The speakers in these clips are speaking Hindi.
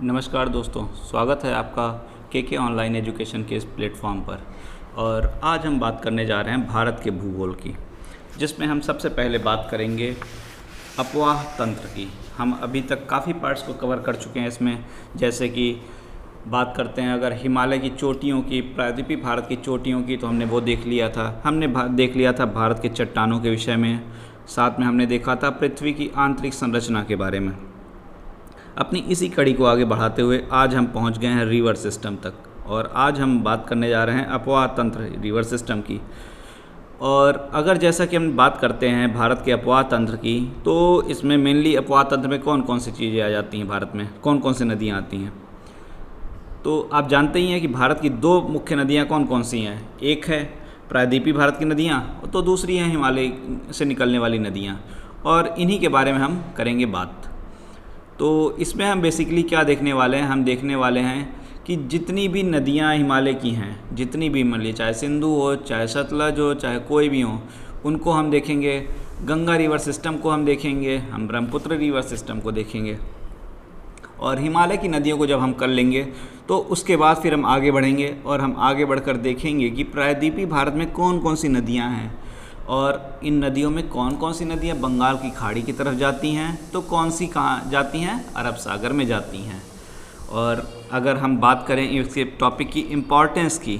नमस्कार दोस्तों, स्वागत है आपका के ऑनलाइन एजुकेशन के इस प्लेटफॉर्म पर। और आज हम बात करने जा रहे हैं भारत के भूगोल की, जिसमें हम सबसे पहले बात करेंगे अपवाह तंत्र की। हम अभी तक काफ़ी पार्ट्स को कवर कर चुके हैं इसमें, जैसे कि बात करते हैं अगर हिमालय की चोटियों की, प्रायद्वीपीय भारत की चोटियों की, तो हमने वो देख लिया था। हमने देख लिया था भारत के चट्टानों के विषय में, साथ में हमने देखा था पृथ्वी की आंतरिक संरचना के बारे में। अपनी इसी कड़ी को आगे बढ़ाते हुए आज हम पहुंच गए हैं रिवर सिस्टम तक, और आज हम बात करने जा रहे हैं अपवाह तंत्र रिवर सिस्टम की। और अगर जैसा कि हम बात करते हैं भारत के अपवाह तंत्र की, तो इसमें मेनली अपवाह तंत्र में कौन कौन सी चीज़ें आ जाती हैं, भारत में कौन कौन सी नदियाँ आती हैं। तो आप जानते ही हैं कि भारत की दो मुख्य नदियाँ कौन कौन सी हैं। एक है प्रायद्वीपीय भारत की नदियाँ, तो दूसरी हैं हिमालय से निकलने वाली नदियाँ, और इन्हीं के बारे में हम करेंगे बात। तो इसमें हम बेसिकली क्या देखने वाले हैं, हम देखने वाले हैं कि जितनी भी नदियां हिमालय की हैं, जितनी भी मान लीजिए चाहे सिंधु हो, चाहे सतलज हो, चाहे कोई भी हो, उनको हम देखेंगे। गंगा रिवर सिस्टम को हम देखेंगे, हम ब्रह्मपुत्र रिवर सिस्टम को देखेंगे, और हिमालय की नदियों को जब हम कर लेंगे तो उसके बाद फिर हम आगे बढ़ेंगे और हम आगे बढ़कर देखेंगे कि प्रायद्वीपीय भारत में कौन कौन सी नदियाँ हैं, और इन नदियों में कौन कौन सी नदियाँ बंगाल की खाड़ी की तरफ जाती हैं, तो कौन सी कहाँ जाती हैं, अरब सागर में जाती हैं। और अगर हम बात करें इसके टॉपिक की इम्पॉर्टेंस की,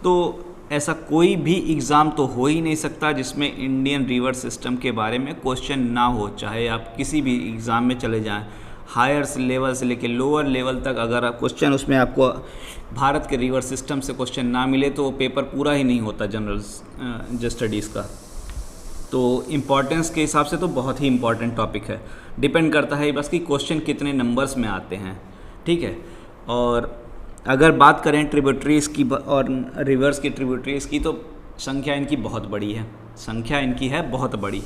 तो ऐसा कोई भी एग्ज़ाम तो हो ही नहीं सकता जिसमें इंडियन रिवर सिस्टम के बारे में क्वेश्चन ना हो। चाहे आप किसी भी एग्ज़ाम में चले जाएं, हायर लेवल से लेकर लोअर लेवल तक, अगर आप क्वेश्चन उसमें आपको भारत के रिवर सिस्टम से क्वेश्चन ना मिले तो वो पेपर पूरा ही नहीं होता जनरल स्टडीज़ का। तो इम्पॉर्टेंस के हिसाब से तो बहुत ही इम्पॉर्टेंट टॉपिक है, डिपेंड करता है बस कि क्वेश्चन कितने नंबर्स में आते हैं, ठीक है। और अगर बात करें ट्रिब्यूटरीज़ की और रिवर्स की ट्रिब्यूटरीज़ की, तो संख्या इनकी बहुत बड़ी है, संख्या इनकी है बहुत बड़ी।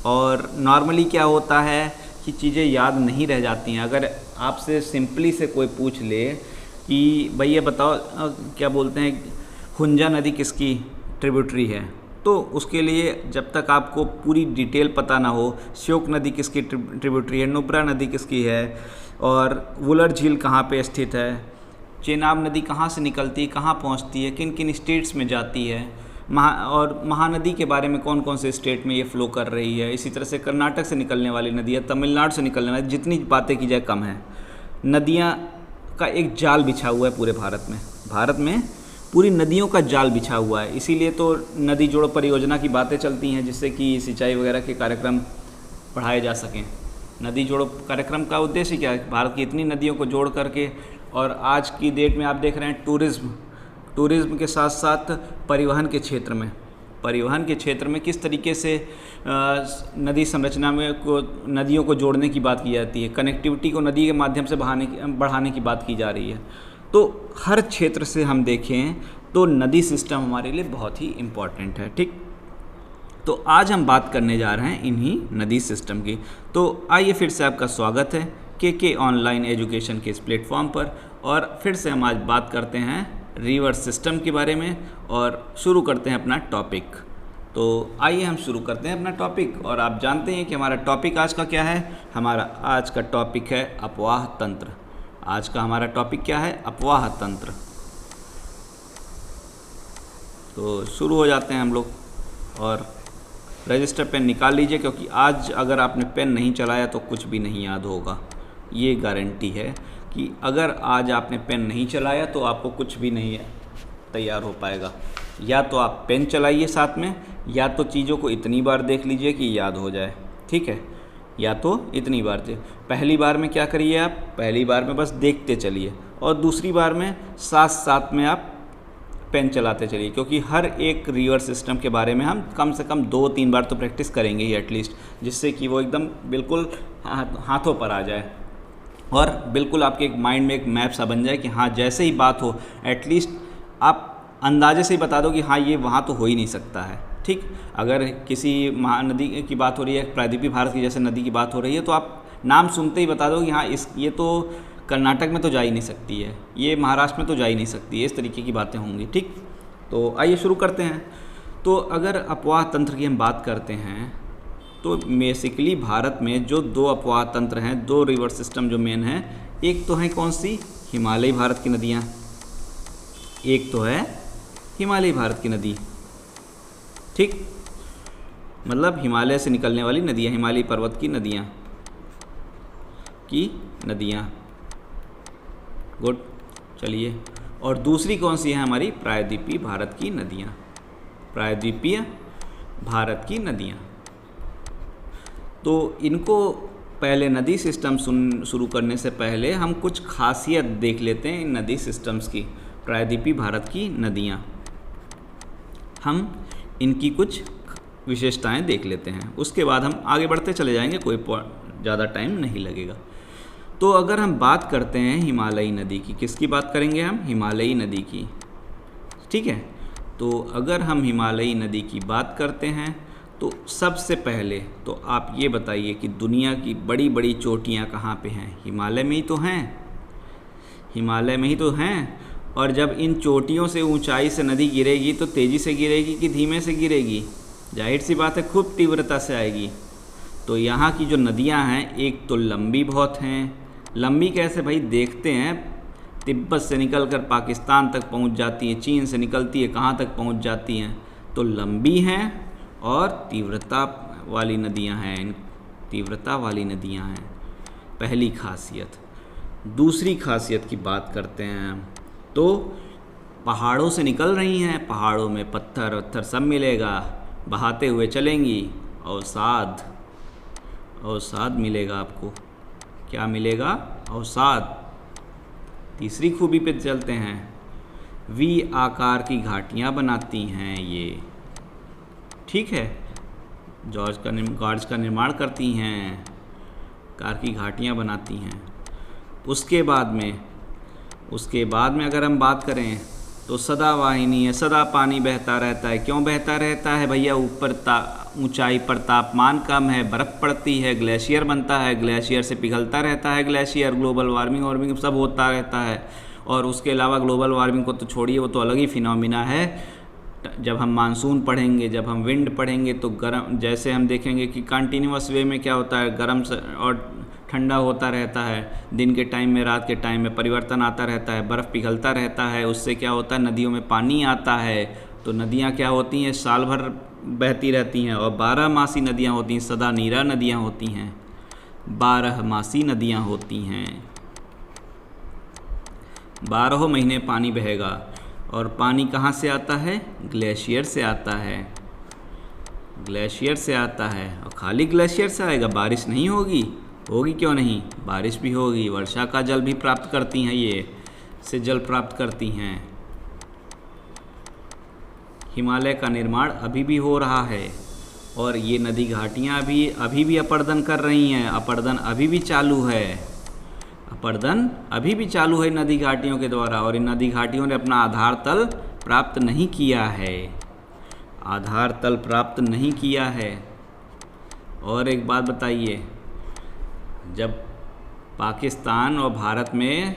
और नॉर्मली क्या होता है कि चीज़ें याद नहीं रह जाती हैं। अगर आपसे सिंपली से कोई पूछ ले कि भैया बताओ क्या बोलते हैं हुंजा नदी किसकी ट्रिब्यूटरी है, तो उसके लिए जब तक आपको पूरी डिटेल पता ना हो, श्योक नदी किसकी ट्रिब्यूटरी है, नुब्रा नदी किसकी है, और वुलर झील कहाँ पे स्थित है, चेनाब नदी कहाँ से निकलती है, कहाँ पहुँचती है, किन किन स्टेट्स में जाती है, और महानदी के बारे में कौन कौन से स्टेट में ये फ़्लो कर रही है। इसी तरह से कर्नाटक से निकलने वाली नदी है, तमिलनाडु से निकलने वाली, जितनी बातें की जाए कम है। नदियाँ का एक जाल बिछा हुआ है पूरे भारत में, भारत में पूरी नदियों का जाल बिछा हुआ है। इसीलिए तो नदी जोड़ो परियोजना की बातें चलती हैं, जिससे कि सिंचाई वगैरह के कार्यक्रम बढ़ाए जा सकें। नदी जोड़ो कार्यक्रम का उद्देश्य क्या है, भारत की इतनी नदियों को जोड़ करके, और आज की डेट में आप देख रहे हैं टूरिज़्म के साथ साथ परिवहन के क्षेत्र में किस तरीके से नदी संरचना में नदियों को जोड़ने की बात की जाती है, कनेक्टिविटी को नदी के माध्यम से बढ़ाने की बात की जा रही है। तो हर क्षेत्र से हम देखें तो नदी सिस्टम हमारे लिए बहुत ही इम्पॉर्टेंट है, ठीक। तो आज हम बात करने जा रहे हैं इन्हीं नदी सिस्टम की। तो आइए फिर से आपका स्वागत है के ऑनलाइन एजुकेशन के इस प्लेटफॉर्म पर, और फिर से हम आज बात करते हैं रिवर सिस्टम के बारे में, और शुरू करते हैं अपना टॉपिक। तो आइए हम शुरू करते हैं अपना टॉपिक। और आप जानते हैं कि हमारा टॉपिक आज का क्या है, हमारा आज का टॉपिक है अपवाह तंत्र। आज का हमारा टॉपिक क्या है, अपवाह तंत्र। तो शुरू हो जाते हैं हम लोग, और रजिस्टर पेन निकाल लीजिए, क्योंकि आज अगर आपने पेन नहीं चलाया तो कुछ भी नहीं याद होगा। ये गारंटी है कि अगर आज आपने पेन नहीं चलाया तो आपको कुछ भी नहीं तैयार हो पाएगा। या तो आप पेन चलाइए साथ में, या तो चीज़ों को इतनी बार देख लीजिए कि याद हो जाए, ठीक है। या तो इतनी बार पहली बार में क्या करिए, आप पहली बार में बस देखते चलिए, और दूसरी बार में साथ साथ में आप पेन चलाते चलिए, क्योंकि हर एक रिवर सिस्टम के बारे में हम कम से कम 2-3 बार तो प्रैक्टिस करेंगे ही एटलीस्ट, जिससे कि वो एकदम बिल्कुल हाथों पर आ जाए, और बिल्कुल आपके एक माइंड में एक मैप सा बन जाए कि हाँ जैसे ही बात हो एटलीस्ट आप अंदाजे से ही बता दो कि हाँ ये वहाँ तो हो ही नहीं सकता है, ठीक। अगर किसी महानदी की बात हो रही है, प्रायद्वीपीय भारत की जैसे नदी की बात हो रही है, तो आप नाम सुनते ही बता दो कि हाँ ये तो कर्नाटक में तो जा ही नहीं सकती है, ये महाराष्ट्र में तो जा ही नहीं सकती है, इस तरीके की बातें होंगी, ठीक। तो आइए शुरू करते हैं। तो अगर अपवाह तंत्र की हम बात करते हैं तो बेसिकली भारत में जो दो अपवाह तंत्र हैं, दो रिवर सिस्टम जो मेन हैं, एक तो है कौन सी, हिमालयी भारत की नदियाँ, एक तो है हिमालयी भारत की नदी, ठीक, मतलब हिमालय से निकलने वाली नदियाँ, हिमालयी पर्वत की नदियाँ, गुड। चलिए, और दूसरी कौन सी है हमारी, प्रायद्वीपीय भारत की नदियाँ, प्रायद्वीपीय भारत की नदियाँ। तो इनको पहले नदी सिस्टम शुरू करने से पहले हम कुछ खासियत देख लेते हैं इन नदी सिस्टम्स की, प्रायद्वीपीय भारत की नदियाँ, हम इनकी कुछ विशेषताएं देख लेते हैं, उसके बाद हम आगे बढ़ते चले जाएंगे, कोई ज़्यादा टाइम नहीं लगेगा। तो अगर हम बात करते हैं हिमालयी नदी की, किसकी बात करेंगे हम, हिमालयी नदी की, ठीक है। तो अगर हम हिमालयी नदी की बात करते हैं तो सबसे पहले तो आप ये बताइए कि दुनिया की बड़ी बड़ी चोटियाँ कहाँ पे हैं, हिमालय में ही तो हैं, हिमालय में ही तो हैं। और जब इन चोटियों से ऊंचाई से नदी गिरेगी तो तेज़ी से गिरेगी कि धीमे से गिरेगी, जाहिर सी बात है खूब तीव्रता से आएगी। तो यहाँ की जो नदियाँ हैं, एक तो लंबी बहुत हैं, लंबी कैसे भाई, देखते हैं, तिब्बत से निकलकर पाकिस्तान तक पहुँच जाती हैं, चीन से निकलती है कहाँ तक पहुँच जाती हैं, तो लंबी हैं और तीव्रता वाली नदियाँ हैं, तीव्रता वाली नदियाँ हैं, पहली खासियत। दूसरी खासियत की बात करते हैं हम, तो पहाड़ों से निकल रही हैं, पहाड़ों में पत्थर वत्थर सब मिलेगा, बहाते हुए चलेंगी, अवसाद मिलेगा आपको, क्या मिलेगा, अवसाद। तीसरी खूबी पे चलते हैं, वी आकार की घाटियाँ बनाती हैं ये, ठीक है, जॉर्ज का निर्माण करती हैं, कार की घाटियाँ बनाती हैं। उसके बाद में अगर हम बात करें तो सदावाहिनी है, सदा पानी बहता रहता है, क्यों बहता रहता है भैया, ऊपर ऊंचाई पर तापमान कम है, बर्फ़ पड़ती है, ग्लेशियर बनता है, ग्लेशियर से पिघलता रहता है ग्लेशियर, ग्लोबल वार्मिंग सब होता रहता है। और उसके अलावा ग्लोबल वार्मिंग को तो छोड़िए, वो तो अलग ही फिनोमिना है। जब हम मानसून पढ़ेंगे, जब हम विंड पढ़ेंगे तो गर्म, जैसे हम देखेंगे कि कंटिन्यूअस वे में क्या होता है, गर्म और ठंडा होता रहता है, दिन के टाइम में रात के टाइम में परिवर्तन आता रहता है, बर्फ़ पिघलता रहता है, उससे क्या होता है, नदियों में पानी आता है, तो नदियाँ क्या होती हैं, साल भर बहती रहती हैं, और 12 मासी नदियाँ होती हैं, सदा नीरा नदियाँ होती हैं, 12 मासी नदियाँ होती हैं, 12 महीने पानी बहेगा। और पानी कहाँ से आता है, ग्लेशियर से आता है, ग्लेशियर से आता है। और खाली ग्लेशियर से आएगा, बारिश नहीं होगी, होगी क्यों नहीं, बारिश भी होगी, वर्षा का जल भी प्राप्त करती हैं, ये से जल प्राप्त करती हैं। हिमालय का निर्माण अभी भी हो रहा है, और ये नदी घाटियाँ अभी भी अपर्दन कर रही हैं, अपर्दन अभी भी चालू है, अपर्दन अभी भी चालू है नदी घाटियों के द्वारा। और इन नदी घाटियों ने अपना आधार तल प्राप्त नहीं किया है, आधार तल प्राप्त नहीं किया है। और एक बात बताइए, जब पाकिस्तान और भारत में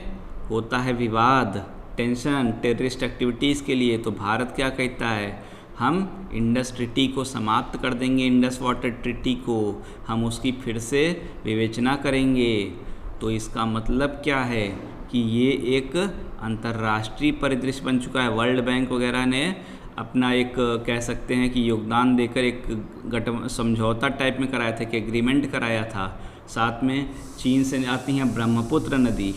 होता है विवाद, टेंशन, टेररिस्ट एक्टिविटीज़ के लिए, तो भारत क्या कहता है, हम इंडस ट्रीटी को समाप्त कर देंगे, इंडस वाटर ट्रीटी को हम उसकी फिर से विवेचना करेंगे। तो इसका मतलब क्या है कि ये एक अंतर्राष्ट्रीय परिदृश्य बन चुका है। वर्ल्ड बैंक वगैरह ने अपना एक कह सकते हैं कि योगदान देकर एक समझौता टाइप में कराया था, कि एग्रीमेंट कराया था। साथ में चीन से आती हैं ब्रह्मपुत्र नदी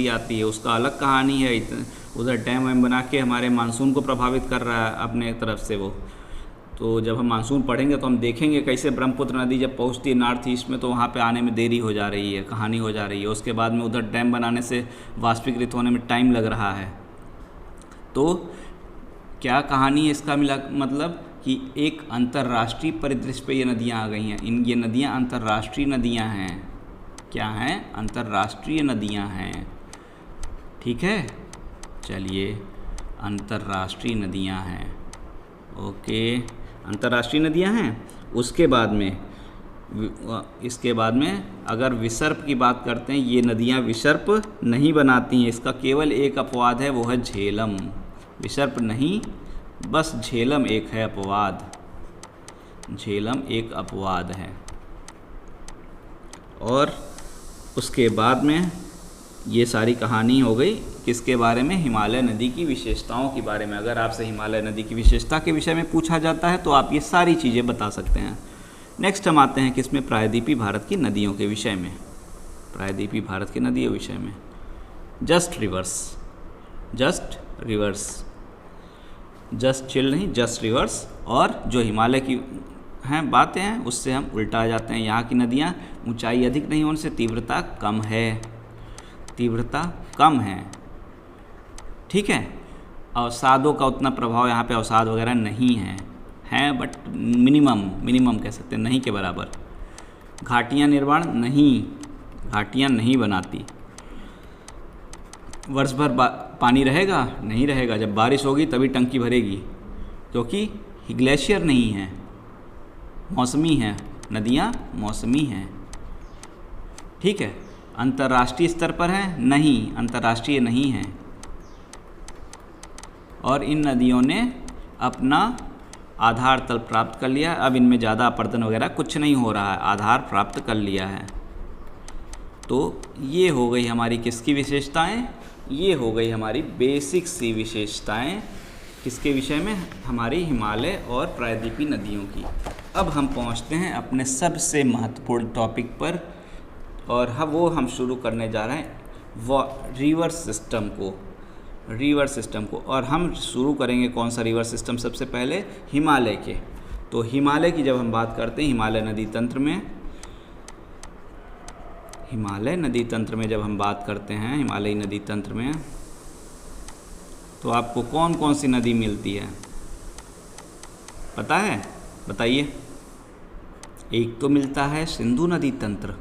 आती है, उसका अलग कहानी है, उधर डैम वैम बना के हमारे मानसून को प्रभावित कर रहा है अपने तरफ से वो। तो जब हम मानसून पढ़ेंगे तो हम देखेंगे कैसे ब्रह्मपुत्र नदी जब पहुंचती है नॉर्थ ईस्ट में तो वहाँ पे आने में देरी हो जा रही है, कहानी हो जा रही है। उसके बाद में उधर डैम बनाने से वाष्पीकृत होने में टाइम लग रहा है। तो क्या कहानी है इसका मतलब कि एक अंतर्राष्ट्रीय परिदृश्य पे ये नदियाँ आ गई हैं। ये नदियाँ अंतर्राष्ट्रीय नदियाँ हैं। क्या हैं? अंतर्राष्ट्रीय नदियाँ हैं। ठीक है, चलिए, अंतर्राष्ट्रीय नदियाँ हैं। ओके, अंतर्राष्ट्रीय नदियाँ हैं। उसके बाद में इसके बाद में अगर विसर्प की बात करते हैं, ये नदियाँ विसर्प नहीं बनाती हैं। इसका केवल एक अपवाद है, वो है झेलम। विसर्प नहीं, बस झेलम एक है अपवाद। झेलम एक अपवाद है। और उसके बाद में ये सारी कहानी हो गई किसके बारे में, हिमालय नदी की विशेषताओं के बारे में। अगर आपसे हिमालय नदी की विशेषता के विषय में पूछा जाता है तो आप ये सारी चीज़ें बता सकते हैं। नेक्स्ट हम आते हैं किसमें, प्रायद्वीपीय भारत की नदियों के विषय में। प्रायद्वीपीय भारत की नदियों विषय में जस्ट रिवर्स, जस्ट चिल नहीं, जस्ट रिवर्स। और जो हिमालय की हैं बातें हैं उससे हम उल्टा आ जाते हैं। यहाँ की नदियाँ ऊंचाई अधिक नहीं होने से तीव्रता कम है, ठीक है। अवसादों का उतना प्रभाव यहाँ पे अवसाद वगैरह नहीं है बट मिनिमम कह सकते हैं, नहीं के बराबर। घाटियाँ नहीं बनाती। वर्ष भर पानी रहेगा नहीं रहेगा, जब बारिश होगी तभी टंकी भरेगी, क्योंकि ग्लेशियर नहीं है, मौसमी है, नदियाँ मौसमी हैं, ठीक है। अंतर्राष्ट्रीय स्तर पर है नहीं, अंतर्राष्ट्रीय नहीं है। और इन नदियों ने अपना आधार तल प्राप्त कर लिया। अब इनमें ज़्यादा अपरदन वगैरह कुछ नहीं हो रहा है, आधार प्राप्त कर लिया है। तो ये हो गई हमारी किसकी विशेषताएं, ये हो गई हमारी बेसिक सी विशेषताएं किसके विषय में, हमारी हिमालय और प्रायद्वीपीय नदियों की। अब हम पहुंचते हैं अपने सबसे महत्वपूर्ण टॉपिक पर, और हम शुरू करने जा रहे हैं वो रिवर सिस्टम को। और हम शुरू करेंगे कौन सा रिवर सिस्टम, सबसे पहले हिमालय के। तो हिमालय की जब हम बात करते हैं, हिमालय नदी तंत्र में जब हम बात करते हैं हिमालयी नदी तंत्र में, तो आपको कौन कौन सी नदी मिलती है पता है, बताइए। एक तो मिलता है सिंधु नदी तंत्र,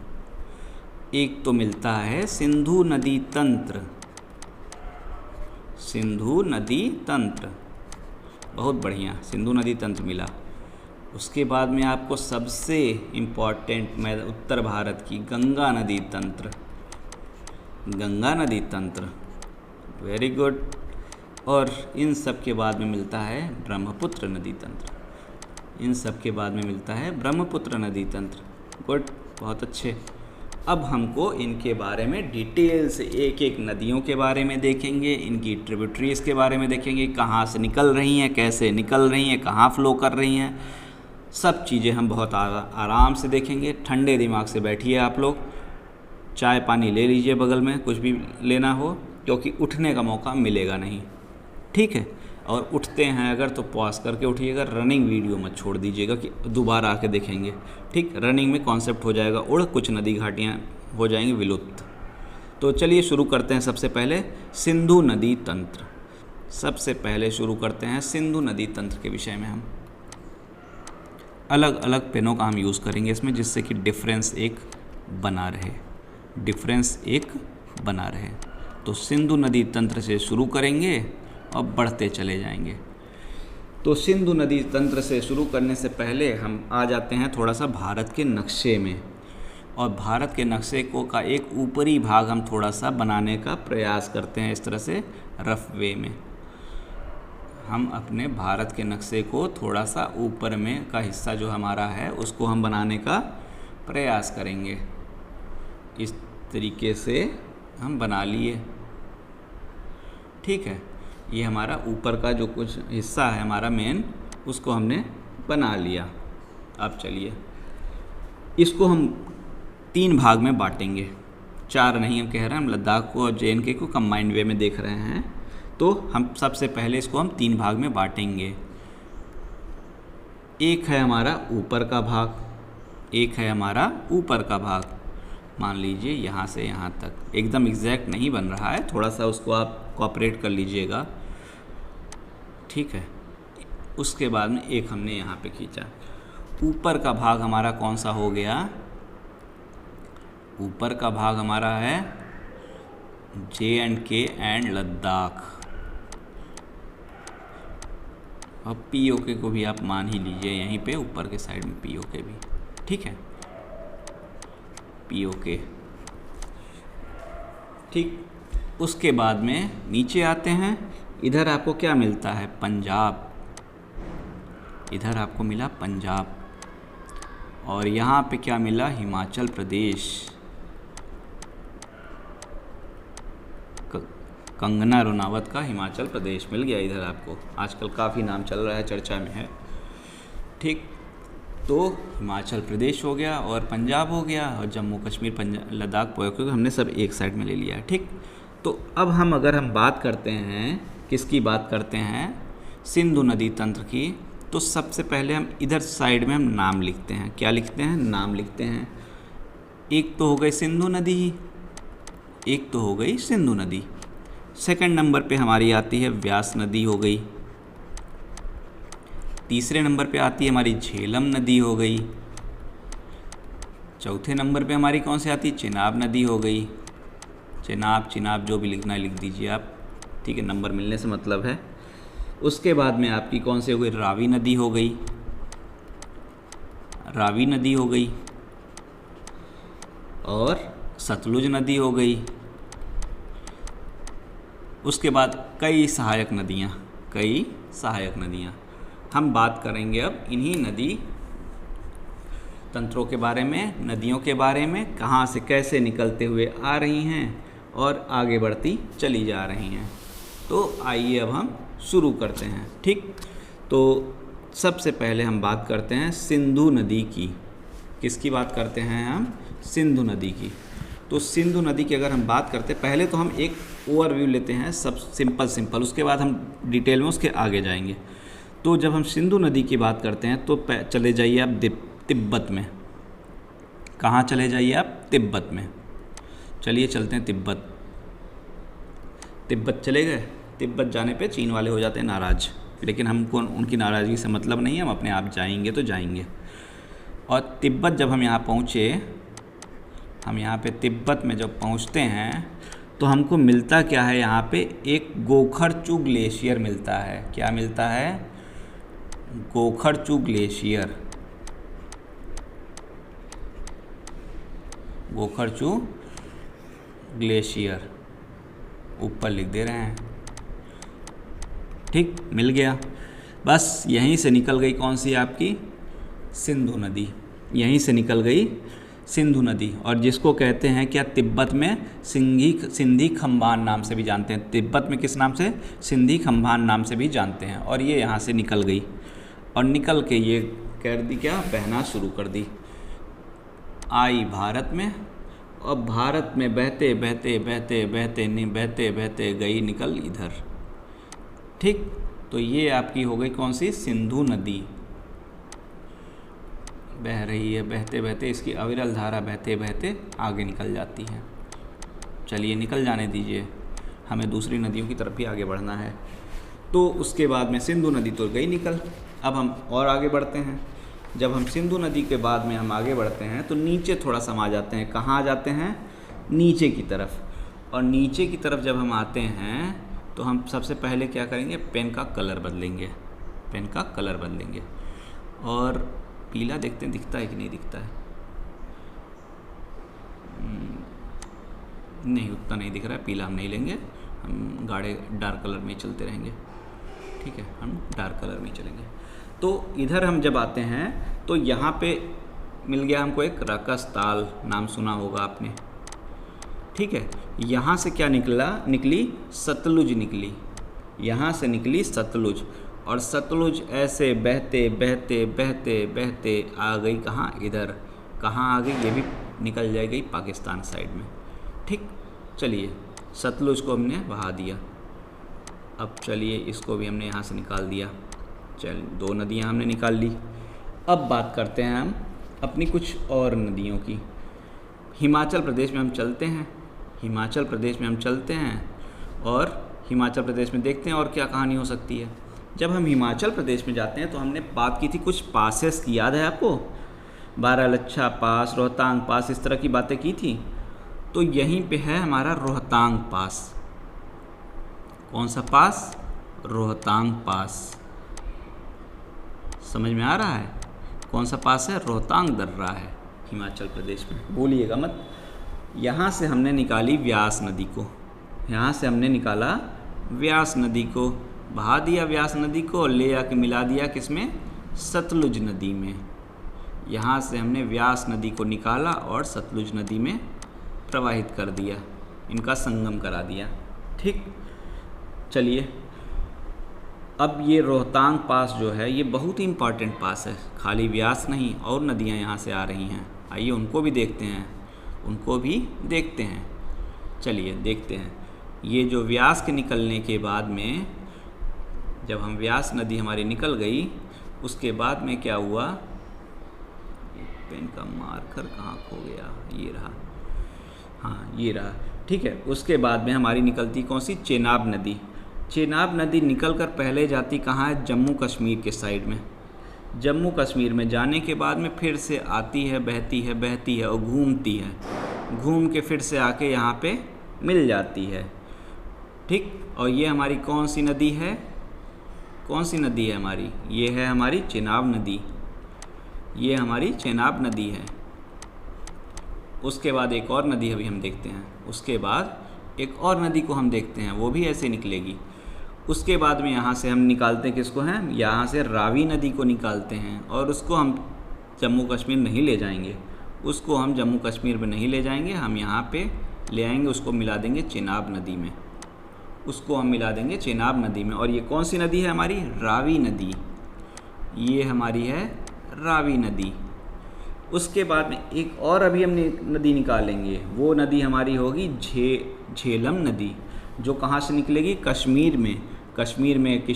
सिंधु नदी तंत्र, बहुत बढ़िया, सिंधु नदी तंत्र मिला। उसके बाद में आपको सबसे इम्पॉर्टेंट उत्तर भारत की गंगा नदी तंत्र, वेरी गुड। और इन सब के बाद में मिलता है ब्रह्मपुत्र नदी तंत्र, गुड, बहुत अच्छे। अब हमको इनके बारे में डिटेल से एक एक नदियों के बारे में देखेंगे, इनकी ट्रिब्यूटरीज के बारे में देखेंगे, कहाँ से निकल रही हैं, कैसे निकल रही हैं, कहाँ फ्लो कर रही हैं, सब चीज़ें हम बहुत आराम से देखेंगे। ठंडे दिमाग से बैठिए आप लोग, चाय पानी ले लीजिए बगल में, कुछ भी लेना हो, क्योंकि उठने का मौका मिलेगा नहीं, ठीक है। और उठते हैं अगर तो पॉज करके उठिएगा, रनिंग वीडियो मत छोड़ दीजिएगा कि दोबारा आके देखेंगे, ठीक। रनिंग में कॉन्सेप्ट हो जाएगा उड़, कुछ नदी घाटियाँ हो जाएंगी विलुप्त। तो चलिए शुरू करते हैं सबसे पहले सिंधु नदी तंत्र। सिंधु नदी तंत्र के विषय में हम अलग अलग पेनों का हम यूज़ करेंगे इसमें, जिससे कि डिफरेंस एक बना रहे। तो सिंधु नदी तंत्र से शुरू करेंगे और बढ़ते चले जाएंगे। तो सिंधु नदी तंत्र से शुरू करने से पहले हम आ जाते हैं थोड़ा सा भारत के नक्शे में, और भारत के नक्शे का एक ऊपरी भाग हम थोड़ा सा बनाने का प्रयास करते हैं, इस तरह से रफ वे में। हम अपने भारत के नक्शे को थोड़ा सा ऊपर में का हिस्सा जो हमारा है उसको हम बनाने का प्रयास करेंगे। इस तरीके से हम बना लिए, ठीक है। ये हमारा ऊपर का जो कुछ हिस्सा है हमारा मेन, उसको हमने बना लिया। अब चलिए इसको हम 3 भाग में बांटेंगे, 4 नहीं हम कह रहे हैं, हम लद्दाख को और JNK को कंबाइंड वे में देख रहे हैं। तो हम सबसे पहले इसको हम 3 भाग में बांटेंगे। एक है हमारा ऊपर का भाग, मान लीजिए यहाँ से यहाँ तक, एकदम एग्जैक्ट नहीं बन रहा है, थोड़ा सा उसको आप कोऑपरेट कर लीजिएगा, ठीक है। उसके बाद में एक हमने यहाँ पे खींचा। ऊपर का भाग हमारा कौन सा हो गया, ऊपर का भाग हमारा है JNK एंड लद्दाख। अब POK को भी आप मान ही लीजिए यहीं पे ऊपर के साइड में POK भी, ठीक है, POK, ठीक। उसके बाद में नीचे आते हैं, इधर आपको क्या मिलता है, पंजाब, इधर आपको मिला पंजाब, और यहाँ पे क्या मिला, हिमाचल प्रदेश। कंगना रनौत का हिमाचल प्रदेश मिल गया इधर आपको, आजकल काफ़ी नाम चल रहा है, चर्चा में है। ठीक, तो हिमाचल प्रदेश हो गया और पंजाब हो गया और जम्मू कश्मीर, पंजाब, लद्दाख, क्योंकि हमने सब एक साइड में ले लिया है। ठीक, तो अब अगर हम बात करते हैं, किसकी बात करते हैं, सिंधु नदी तंत्र की, तो सबसे पहले हम इधर साइड में हम नाम लिखते हैं। क्या लिखते हैं, नाम लिखते हैं। एक तो हो गई सिंधु नदी, एक तो हो गई सिंधु नदी। सेकंड नंबर पे हमारी आती है व्यास नदी हो गई। तीसरे नंबर पे आती है हमारी झेलम नदी हो गई। चौथे नंबर पे हमारी कौन सी आती है, चेनाब नदी हो गई। चिनाब जो भी लिखना है लिख दीजिए आप, ठीक है, नंबर मिलने से मतलब है। उसके बाद में आपकी कौन सी हो गई, रावी नदी हो गई। रावी नदी हो गई और सतलुज नदी हो गई। उसके बाद कई सहायक नदियाँ। हम बात करेंगे अब इन्हीं नदी तंत्रों के बारे में, नदियों के बारे में, कहाँ से कैसे निकलते हुए आ रही हैं और आगे बढ़ती चली जा रही हैं। तो आइए अब हम शुरू करते हैं। ठीक, तो सबसे पहले हम बात करते हैं सिंधु नदी की। किसकी बात करते हैं हम, सिंधु नदी की। तो सिंधु नदी की अगर हम बात करते हैं, पहले तो हम एक ओवरव्यू लेते हैं, सब सिंपल, उसके बाद हम डिटेल में उसके आगे जाएंगे। तो जब हम सिंधु नदी की बात करते हैं तो चले जाइए आप तिब्बत में। कहाँ चले जाइए आप, तिब्बत में। चलिए चलते हैं तिब्बत चले गए। तिब्बत जाने पे चीन वाले हो जाते हैं नाराज़, लेकिन हमको उनकी नाराज़गी से मतलब नहीं है, हम अपने आप जाएंगे तो जाएंगे। और तिब्बत जब हम यहाँ पहुँचे, हम यहाँ पे तिब्बत में जब पहुँचते हैं तो हमको मिलता क्या है, यहाँ पे एक गोखरचू ग्लेशियर मिलता है। क्या मिलता है, गोखरचू ग्लेशियर। गोखरचू ग्लेशियर ऊपर लिख दे रहे हैं। ठीक, मिल गया। बस यहीं से निकल गई कौन सी आपकी, सिंधु नदी। यहीं से निकल गई सिंधु नदी, और जिसको कहते हैं क्या, तिब्बत में सिंधी खम्बान नाम से भी जानते हैं। तिब्बत में किस नाम से, सिंधी खम्बान नाम से भी जानते हैं। और ये यहाँ से निकल गई और निकल के ये कर दी क्या, बहना शुरू कर दी। आई भारत में, और भारत में बहते बहते गई निकल इधर। ठीक, तो ये आपकी हो गई कौन सी, सिंधु नदी। बह रही है, बहते बहते इसकी अविरल धारा बहते बहते आगे निकल जाती है। चलिए निकल जाने दीजिए, हमें दूसरी नदियों की तरफ भी आगे बढ़ना है। तो उसके बाद में सिंधु नदी तो गई निकल। अब हम और आगे बढ़ते हैं। जब हम सिंधु नदी के बाद में हम आगे बढ़ते हैं तो नीचे थोड़ा समा जाते हैं। कहाँ आ जाते हैं, नीचे की तरफ। और नीचे की तरफ जब हम आते हैं तो हम सबसे पहले क्या करेंगे, पेन का कलर बदलेंगे। और पीला देखते हैं दिखता है कि नहीं दिखता है, नहीं उतना नहीं दिख रहा है, पीला हम नहीं लेंगे, हम गाढ़े डार्क कलर में ही चलते रहेंगे। ठीक है, हम डार्क कलर में ही चलेंगे। तो इधर हम जब आते हैं तो यहाँ पे मिल गया हमको एक रकसताल, नाम सुना होगा आपने। ठीक है, यहाँ से क्या निकली सतलुज निकली। यहाँ से निकली सतलुज, और सतलुज ऐसे बहते बहते बहते बहते आ गई कहाँ, इधर। कहाँ आ गई, ये भी निकल जाएगी पाकिस्तान साइड में। ठीक, चलिए सतलुज को हमने बहा दिया। अब चलिए इसको भी हमने यहाँ से निकाल दिया। चल, 2 नदियाँ हमने निकाल ली। अब बात करते हैं हम अपनी कुछ और नदियों की। हिमाचल प्रदेश में हम चलते हैं और हिमाचल प्रदेश में देखते हैं और क्या कहानी हो सकती है। जब हम हिमाचल प्रदेश में जाते हैं तो हमने बात की थी कुछ पासेस की, याद है आपको, बारालाचा पास, रोहतांग पास, इस तरह की बातें की थी। तो यहीं पे है हमारा रोहतांग पास। कौन सा पास, रोहतांग पास। समझ में आ रहा है कौन सा पास है, रोहतांग दर्रा है हिमाचल प्रदेश में, भूलिएगा मत। यहाँ से हमने निकाली व्यास नदी को, व्यास नदी को बहा दिया, व्यास नदी को ले आके मिला दिया किसमें, सतलुज नदी में। यहाँ से हमने व्यास नदी को निकाला और सतलुज नदी में प्रवाहित कर दिया, इनका संगम करा दिया। ठीक, चलिए अब ये रोहतांग पास जो है ये बहुत ही इम्पॉर्टेंट पास है, खाली व्यास नहीं और नदियाँ यहाँ से आ रही हैं। आइए उनको भी देखते हैं, चलिए देखते हैं। ये जो व्यास के निकलने के बाद में, जब हम व्यास नदी हमारी निकल गई, उसके बाद में क्या हुआ, पेन का मार्कर कहाँ खो गया, ये रहा, हाँ ये रहा, ठीक है। उसके बाद में हमारी निकलती कौन सी, चेनाब नदी। चेनाब नदी निकलकर पहले जाती कहाँ है, जम्मू कश्मीर के साइड में। जम्मू कश्मीर में जाने के बाद में फिर से आती है, बहती है और घूमती है, घूम के फिर से आके यहाँ पे मिल जाती है। ठीक, और ये हमारी कौन सी नदी है, हमारी, ये है हमारी चेनाब नदी, ये हमारी चेनाब नदी है। उसके बाद एक और नदी अभी हम देखते हैं, उसके बाद एक और नदी को हम देखते हैं, वो भी ऐसे निकलेगी। उसके बाद में यहाँ से हम निकालते हैं किसको हैं, यहाँ से रावी नदी को निकालते हैं, और उसको हम जम्मू कश्मीर नहीं ले जाएंगे, हम यहाँ पे ले आएंगे, उसको मिला देंगे चेनाब नदी में, और ये कौन सी नदी है हमारी, रावी नदी, ये हमारी है रावी नदी। उसके बाद में एक और अभी हम नदी निकालेंगे, वो नदी हमारी होगी झेलम नदी, जो कहाँ से निकलेगी, कश्मीर में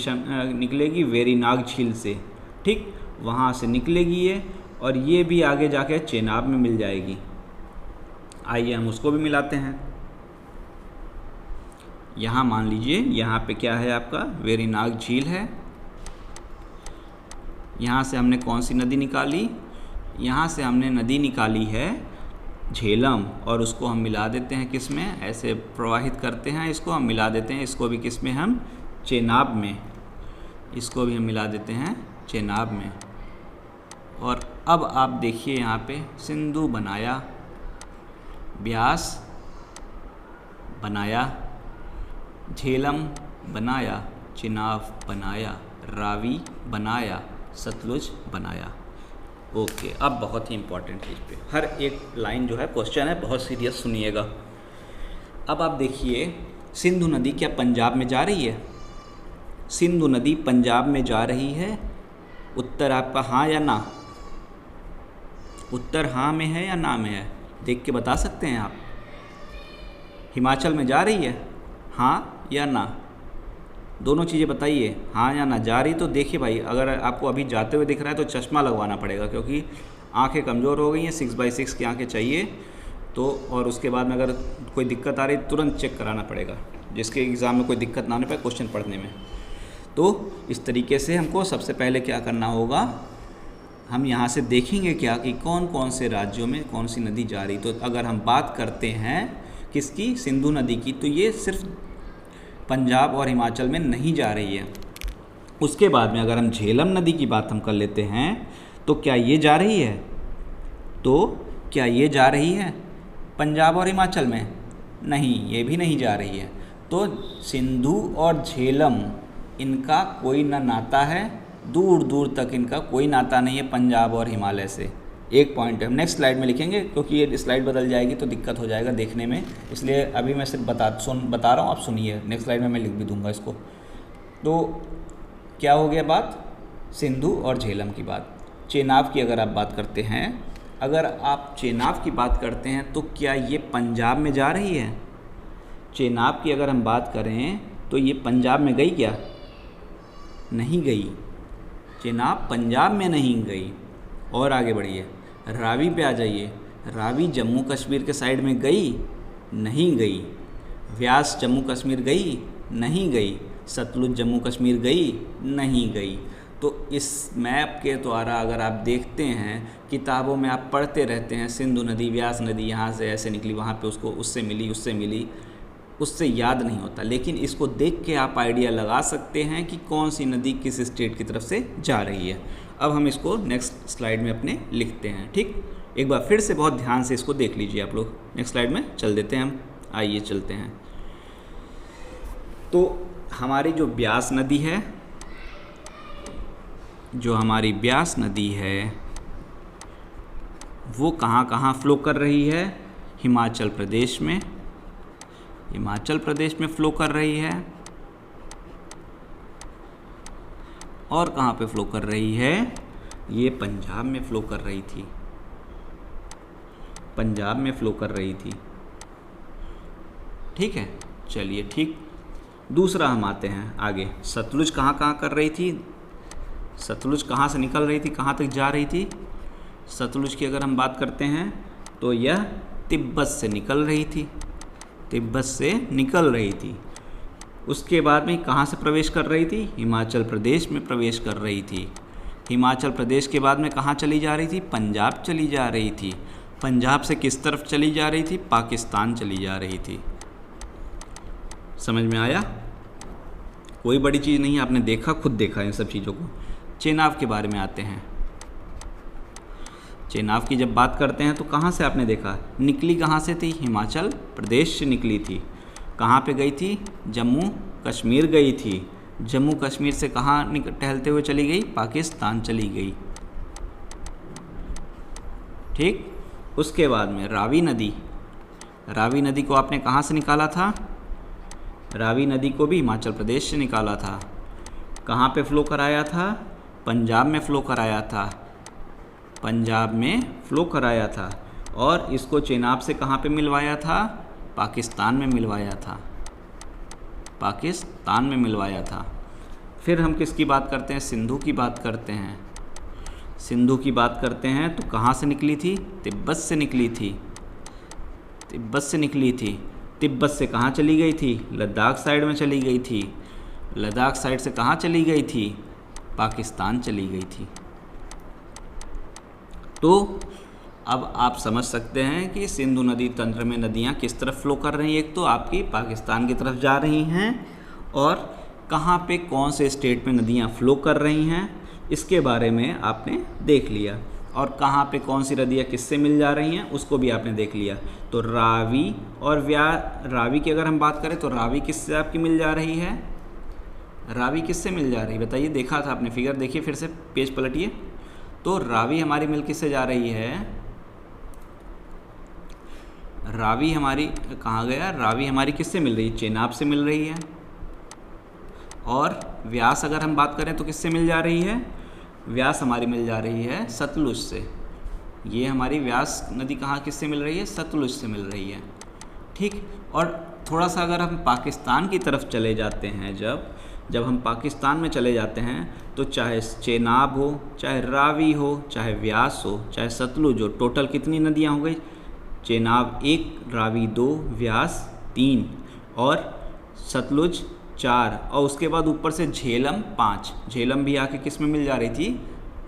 निकलेगी वेरीनाग झील से। ठीक, वहाँ से निकलेगी ये, और ये भी आगे जाके चेनाब में मिल जाएगी। आइए हम उसको भी मिलाते हैं। यहाँ मान लीजिए यहाँ पे क्या है आपका, वेरीनाग झील है। यहाँ से हमने कौन सी नदी निकाली, यहाँ से हमने नदी निकाली है झेलम, और उसको हम मिला देते हैं किस में, ऐसे प्रवाहित करते हैं, इसको हम मिला देते हैं, इसको भी किस में, हम चेनाब में, इसको भी हम मिला देते हैं चेनाब में। और अब आप देखिए यहाँ पे सिंधु बनाया, ब्यास बनाया, झेलम बनाया, चेनाब बनाया, रावी बनाया, सतलुज बनाया। ओके, अब बहुत ही इम्पोर्टेंट चीज़ पे, हर एक लाइन जो है क्वेश्चन है, बहुत सीरियस सुनिएगा। अब आप देखिए, सिंधु नदी क्या पंजाब में जा रही है, सिंधु नदी पंजाब में जा रही है, उत्तर आपका हाँ या ना, उत्तर हाँ में है या ना में है, देख के बता सकते हैं आप। हिमाचल में जा रही है, हाँ या ना, दोनों चीज़ें बताइए, हाँ या ना। जा रही तो देखिए भाई, अगर आपको अभी जाते हुए दिख रहा है तो चश्मा लगवाना पड़ेगा, क्योंकि आंखें कमज़ोर हो गई हैं, 6x6 की आंखें चाहिए तो। और उसके बाद में अगर कोई दिक्कत आ रही तुरंत चेक कराना पड़ेगा, जिसके एग्ज़ाम में कोई दिक्कत ना आने पाए क्वेश्चन पढ़ने में। तो इस तरीके से हमको सबसे पहले क्या करना होगा, हम यहाँ से देखेंगे क्या कि कौन कौन से राज्यों में कौन सी नदी जा रही। तो अगर हम बात करते हैं किसकी, सिंधु नदी की, तो ये सिर्फ पंजाब और हिमाचल में नहीं जा रही है। उसके बाद में अगर हम झेलम नदी की बात हम कर लेते हैं, तो क्या ये जा रही है, जा रही है पंजाब और हिमाचल में? नहीं, ये भी नहीं जा रही है। तो सिंधु और झेलम इनका कोई ना नाता है, दूर दूर तक इनका कोई नाता नहीं है पंजाब और हिमालय से। एक पॉइंट है, हम नेक्स्ट स्लाइड में लिखेंगे, क्योंकि ये स्लाइड बदल जाएगी तो दिक्कत हो जाएगा देखने में, इसलिए अभी मैं सिर्फ बता रहा हूँ, आप सुनिए, नेक्स्ट स्लाइड में मैं लिख भी दूंगा इसको। तो क्या हो गया बात, सिंधु और झेलम की बात। चेनाब की अगर आप बात करते हैं, तो क्या ये पंजाब में जा रही है? चेनाब की अगर हम बात करें तो ये पंजाब में गई क्या? नहीं गई, चेनाब पंजाब में नहीं गई। और आगे बढ़िए, रावी पे आ जाइए, रावी जम्मू कश्मीर के साइड में गई? नहीं गई। व्यास जम्मू कश्मीर गई? नहीं गई। सतलुज जम्मू कश्मीर गई? नहीं गई। तो इस मैप के द्वारा अगर आप देखते हैं, किताबों में आप पढ़ते रहते हैं, सिंधु नदी, व्यास नदी यहाँ से ऐसे निकली, वहाँ पे उसको उससे मिली, उससे याद नहीं होता। लेकिन इसको देख के आप आइडिया लगा सकते हैं कि कौन सी नदी किस स्टेट की तरफ से जा रही है। अब हम इसको नेक्स्ट स्लाइड में अपने लिखते हैं, ठीक। एक बार फिर से बहुत ध्यान से इसको देख लीजिए आप लोग। नेक्स्ट स्लाइड में चल देते हैं हम, आइए चलते हैं। तो हमारी जो ब्यास नदी है, वो कहाँ कहाँ फ्लो कर रही है? हिमाचल प्रदेश में, हिमाचल प्रदेश में फ्लो कर रही है। और कहाँ पे फ्लो कर रही है? ये पंजाब में फ्लो कर रही थी, पंजाब में फ्लो कर रही थी। ठीक है, चलिए ठीक। दूसरा हम आते हैं आगे। सतलुज कहाँ कहाँ कर रही थी? सतलुज कहाँ से निकल रही थी, कहाँ तक जा रही थी? सतलुज की अगर हम बात करते हैं तो यह तिब्बत से निकल रही थी, तिब्बत से निकल रही थी। उसके बाद में कहाँ से प्रवेश कर रही थी? हिमाचल प्रदेश में प्रवेश कर रही थी। हिमाचल प्रदेश के बाद में कहाँ चली जा रही थी? पंजाब चली जा रही थी। पंजाब से किस तरफ चली जा रही थी? पाकिस्तान चली जा रही थी। समझ में आया? कोई बड़ी चीज़ नहीं है, आपने देखा, खुद देखा इन सब चीज़ों को। चेनाब के बारे में आते हैं। चेनाब की जब बात करते हैं तो कहाँ से आपने देखा? निकली कहाँ से थी? हिमाचल प्रदेश से निकली थी। कहाँ पे गई थी? जम्मू कश्मीर गई थी। जम्मू कश्मीर से कहाँ टहलते हुए चली गई? पाकिस्तान चली गई। ठीक। उसके बाद में रावी नदी, रावी नदी को आपने कहाँ से निकाला था? रावी नदी को भी हिमाचल प्रदेश से निकाला था। कहाँ पे फ्लो कराया था? पंजाब में फ्लो कराया था, पंजाब में फ्लो कराया था। और इसको चेनाब से कहाँ पे मिलवाया था? पाकिस्तान में मिलवाया था, पाकिस्तान में मिलवाया था। फिर हम किसकी बात करते हैं? सिंधु की बात करते हैं। सिंधु की बात करते हैं तो कहाँ से निकली थी? तिब्बत से निकली थी, तिब्बत से निकली थी। तिब्बत से कहाँ चली गई थी? लद्दाख साइड में चली गई थी। लद्दाख साइड से कहाँ चली गई थी? पाकिस्तान चली गई थी। तो अब आप समझ सकते हैं कि सिंधु नदी तंत्र में नदियाँ किस तरफ फ्लो कर रही हैं। एक तो आपकी पाकिस्तान की तरफ जा रही हैं, और कहाँ पे कौन से स्टेट में नदियाँ फ्लो कर रही हैं इसके बारे में आपने देख लिया। और कहाँ पे कौन सी नदियाँ किससे मिल जा रही हैं उसको भी आपने देख लिया। तो रावी और रावी की अगर हम बात करें तो रावी किससे आपकी मिल जा रही है? रावी किससे मिल जा रही है बताइए? देखा था आपने फिगर, देखिए फिर से पेज पलटिए। तो रावी हमारी मिल किससे जा रही है? रावी हमारी कहाँ गया? रावी हमारी किससे मिल रही है? चेनाब से मिल रही है। और व्यास अगर हम बात करें तो किससे मिल जा रही है? व्यास हमारी मिल जा रही है सतलुज से। ये हमारी व्यास नदी कहाँ किससे मिल रही है? सतलुज से मिल रही है। ठीक। और थोड़ा सा अगर हम पाकिस्तान की तरफ चले जाते हैं, जब हम पाकिस्तान में चले जाते हैं तो चाहे चेनाब हो, चाहे रावी हो, चाहे व्यास हो, चाहे सतलुज हो, टोटल कितनी नदियाँ हो गई? चेनाब 1, रावी 2, व्यास 3 और सतलुज 4, और उसके बाद ऊपर से झेलम 5। झेलम भी आके किस में मिल जा रही थी?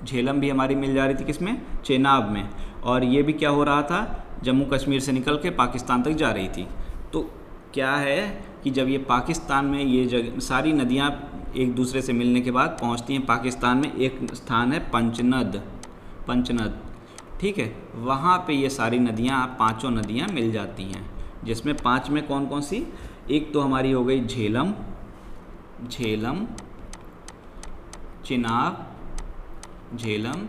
झेलम भी हमारी मिल जा रही थी किसमें? चेनाब में। और ये भी क्या हो रहा था? जम्मू कश्मीर से निकल के पाकिस्तान तक जा रही थी। तो क्या है कि जब ये पाकिस्तान में ये सारी नदियाँ एक दूसरे से मिलने के बाद पहुँचती हैं पाकिस्तान में, एक स्थान है पंचनद, पंचनद। ठीक है, वहाँ पे ये सारी नदियाँ, पांचों नदियाँ मिल जाती हैं, जिसमें 5 में कौन कौन सी? एक तो हमारी हो गई झेलम, झेलम, चिनाब, झेलम,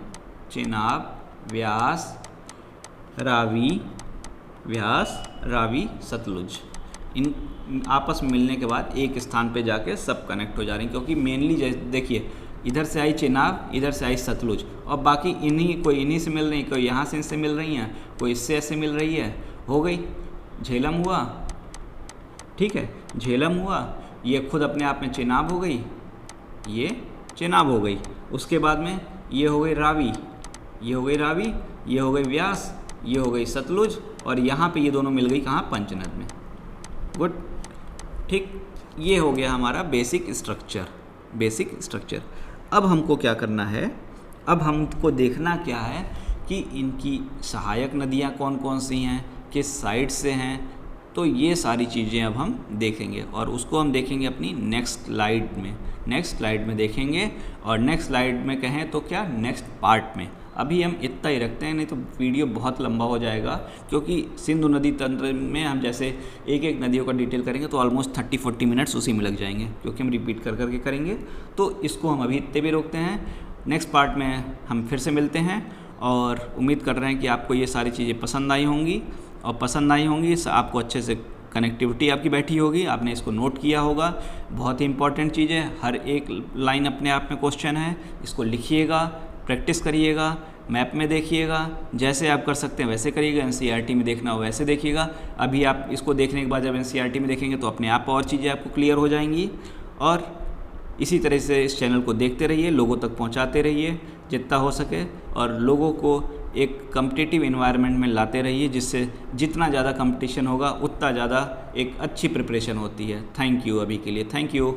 चिनाब, व्यास, रावी, व्यास, रावी, सतलुज। इन आपस में मिलने के बाद एक स्थान पे जाके सब कनेक्ट हो जा रही हैं, क्योंकि मेनली देखिए इधर से आई चेनाब, इधर से आई सतलुज, और बाकी कोई इन्हीं से मिल रही, कोई यहाँ से इनसे मिल रही हैं, कोई इससे ऐसे मिल रही है। हो गई झेलम हुआ, ठीक है, झेलम हुआ, ये खुद अपने आप में चेनाब हो गई, ये चेनाब हो गई। उसके बाद में ये हो गई रावी, ये हो गई रावी, ये हो गई व्यास, ये हो गई सतलुज, और यहाँ पे ये दोनों मिल गई कहाँ? पंचनद में। गुड। ठीक, ये हो गया हमारा बेसिक स्ट्रक्चर, बेसिक स्ट्रक्चर। अब हमको क्या करना है? अब हमको देखना क्या है कि इनकी सहायक नदियाँ कौन कौन सी हैं, किस साइड से हैं। तो ये सारी चीज़ें अब हम देखेंगे, और उसको हम देखेंगे अपनी नेक्स्ट स्लाइड में, नेक्स्ट स्लाइड में देखेंगे। और नेक्स्ट स्लाइड में कहें तो क्या, नेक्स्ट पार्ट में। अभी हम इतना ही रखते हैं, नहीं तो वीडियो बहुत लंबा हो जाएगा, क्योंकि सिंधु नदी तंत्र में हम जैसे एक एक नदियों का डिटेल करेंगे तो ऑलमोस्ट 30-40 मिनट्स उसी में लग जाएंगे, क्योंकि हम रिपीट कर करके करेंगे। तो इसको हम अभी इतने भी रोकते हैं, नेक्स्ट पार्ट में हम फिर से मिलते हैं। और उम्मीद कर रहे हैं कि आपको ये सारी चीज़ें पसंद आई होंगी, और पसंद आई होंगी आपको अच्छे से कनेक्टिविटी आपकी बैठी होगी, आपने इसको नोट किया होगा। बहुत ही इंपॉर्टेंट चीज़ है, हर एक लाइन अपने आप में क्वेश्चन है, इसको लिखिएगा, प्रैक्टिस करिएगा, मैप में देखिएगा, जैसे आप कर सकते हैं वैसे करिएगा, एनसीईआरटी में देखना हो वैसे देखिएगा। अभी आप इसको देखने के बाद जब एनसीईआरटी में देखेंगे तो अपने आप और चीज़ें आपको क्लियर हो जाएंगी। और इसी तरह से इस चैनल को देखते रहिए, लोगों तक पहुंचाते रहिए जितना हो सके, और लोगों को एक कम्पिटिटिव इन्वायरमेंट में लाते रहिए, जिससे जितना ज़्यादा कंपटीशन होगा उतना ज़्यादा एक अच्छी प्रिपरेशन होती है। थैंक यू अभी के लिए, थैंक यू।